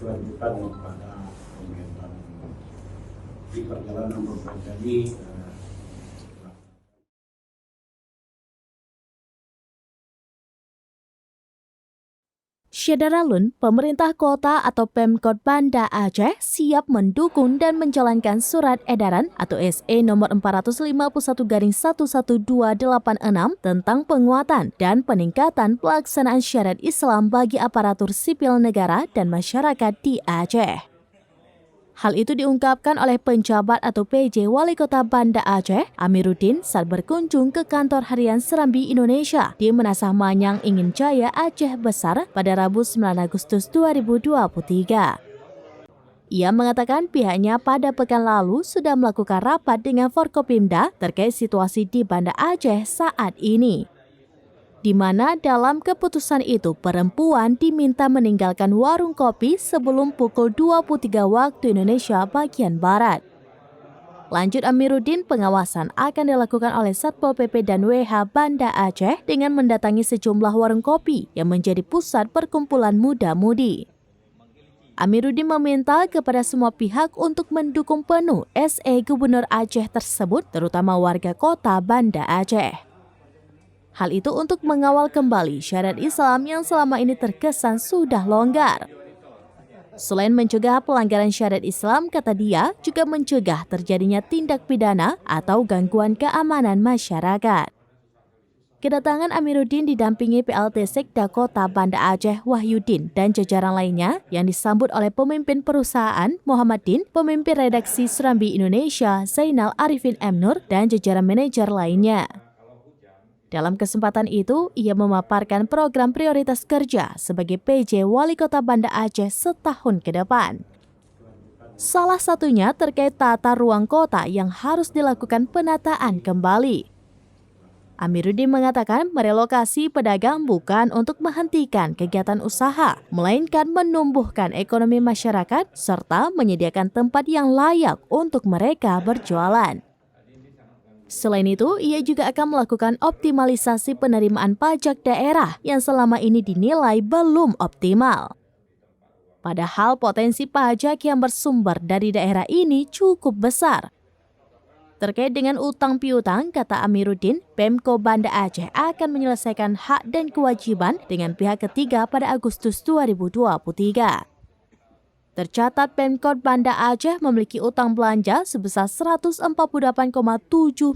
kelanjutan daripada kegiatan di perjalanan berbelanja ini. Syadaralun, pemerintah kota atau Pemkot Banda Aceh siap mendukung dan menjalankan surat edaran atau SE nomor 451/11286 tentang penguatan dan peningkatan pelaksanaan syariat Islam bagi aparatur sipil negara dan masyarakat di Aceh. Hal itu diungkapkan oleh penjabat atau PJ Wali Kota Banda Aceh, Amiruddin, saat berkunjung ke kantor harian Serambi Indonesia di Menasah Manyang, Ingin Jaya, Aceh Besar pada Rabu 9 Agustus 2023. Ia mengatakan pihaknya pada pekan lalu sudah melakukan rapat dengan Forkopimda terkait situasi di Banda Aceh saat ini, di mana dalam keputusan itu perempuan diminta meninggalkan warung kopi sebelum pukul 23 waktu Indonesia bagian Barat. Lanjut Amiruddin, pengawasan akan dilakukan oleh Satpol PP dan WH Banda Aceh dengan mendatangi sejumlah warung kopi yang menjadi pusat perkumpulan muda-mudi. Amiruddin meminta kepada semua pihak untuk mendukung penuh SE Gubernur Aceh tersebut, terutama warga kota Banda Aceh. Hal itu untuk mengawal kembali syariat Islam yang selama ini terkesan sudah longgar. Selain mencegah pelanggaran syariat Islam, kata dia, juga mencegah terjadinya tindak pidana atau gangguan keamanan masyarakat. Kedatangan Amiruddin didampingi PLT Sekda Kota Banda Aceh Wahyudin dan jajaran lainnya yang disambut oleh pemimpin perusahaan Muhammad Din, pemimpin redaksi Serambi Indonesia Zainal Arifin M. Nur, dan jajaran manajer lainnya. Dalam kesempatan itu, ia memaparkan program prioritas kerja sebagai PJ Wali Kota Banda Aceh setahun ke depan. Salah satunya terkait tata ruang kota yang harus dilakukan penataan kembali. Amiruddin mengatakan merelokasi pedagang bukan untuk menghentikan kegiatan usaha, melainkan menumbuhkan ekonomi masyarakat serta menyediakan tempat yang layak untuk mereka berjualan. Selain itu, ia juga akan melakukan optimalisasi penerimaan pajak daerah yang selama ini dinilai belum optimal. Padahal potensi pajak yang bersumber dari daerah ini cukup besar. Terkait dengan utang piutang, kata Amiruddin, Pemko Banda Aceh akan menyelesaikan hak dan kewajiban dengan pihak ketiga pada Agustus 2023. Tercatat Pemkot Banda Aceh memiliki utang belanja sebesar 148,7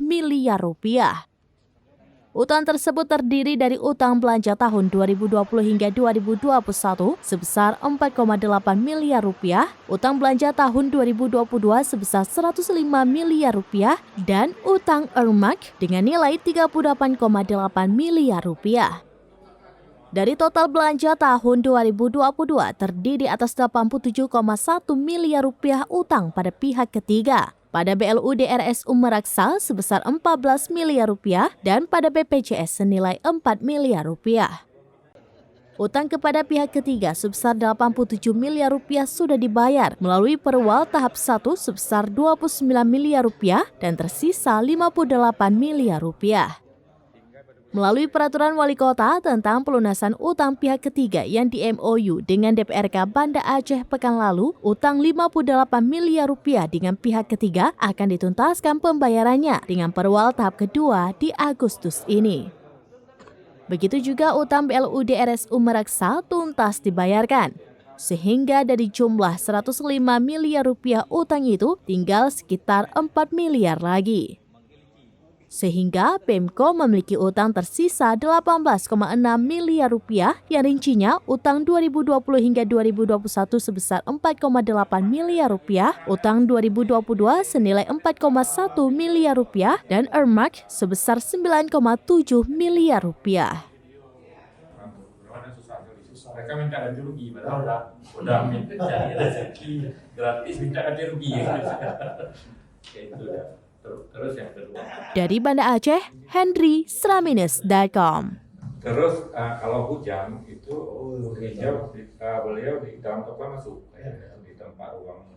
miliar rupiah. Utang tersebut terdiri dari utang belanja tahun 2020 hingga 2021 sebesar 4,8 miliar rupiah, utang belanja tahun 2022 sebesar 105 miliar rupiah, dan utang earmark dengan nilai 38,8 miliar rupiah. Dari total belanja tahun 2022 terdiri atas 87,1 miliar rupiah utang pada pihak ketiga, pada BLU DRSU Meraksa sebesar 14 miliar rupiah dan pada BPJS senilai 4 miliar rupiah. Utang kepada pihak ketiga sebesar 87 miliar rupiah sudah dibayar melalui perwal tahap 1 sebesar 29 miliar rupiah dan tersisa 58 miliar rupiah. Melalui peraturan wali kota tentang pelunasan utang pihak ketiga yang di MOU dengan DPRK Banda Aceh pekan lalu, utang 58 miliar rupiah dengan pihak ketiga akan dituntaskan pembayarannya dengan perwal tahap kedua di Agustus ini. Begitu juga utang BLU DRSU Meraksa tuntas dibayarkan, sehingga dari jumlah 105 miliar rupiah utang itu tinggal sekitar 4 miliar lagi. Sehingga Pemko memiliki utang tersisa 18,6 miliar rupiah yang rincinya utang 2020 hingga 2021 sebesar 4,8 miliar rupiah, utang 2022 senilai 4,1 miliar rupiah, dan earmark sebesar 9,7 miliar rupiah. Mereka minta ganti rugi, padahal udah minta cari rezeki gratis, minta ganti rugi. Itu ya. Terus yang kedua. Dari Banda Aceh, Henry, Seraminus.com. Terus kalau hujan itu beliau di dalam toko masuk di tempat ruang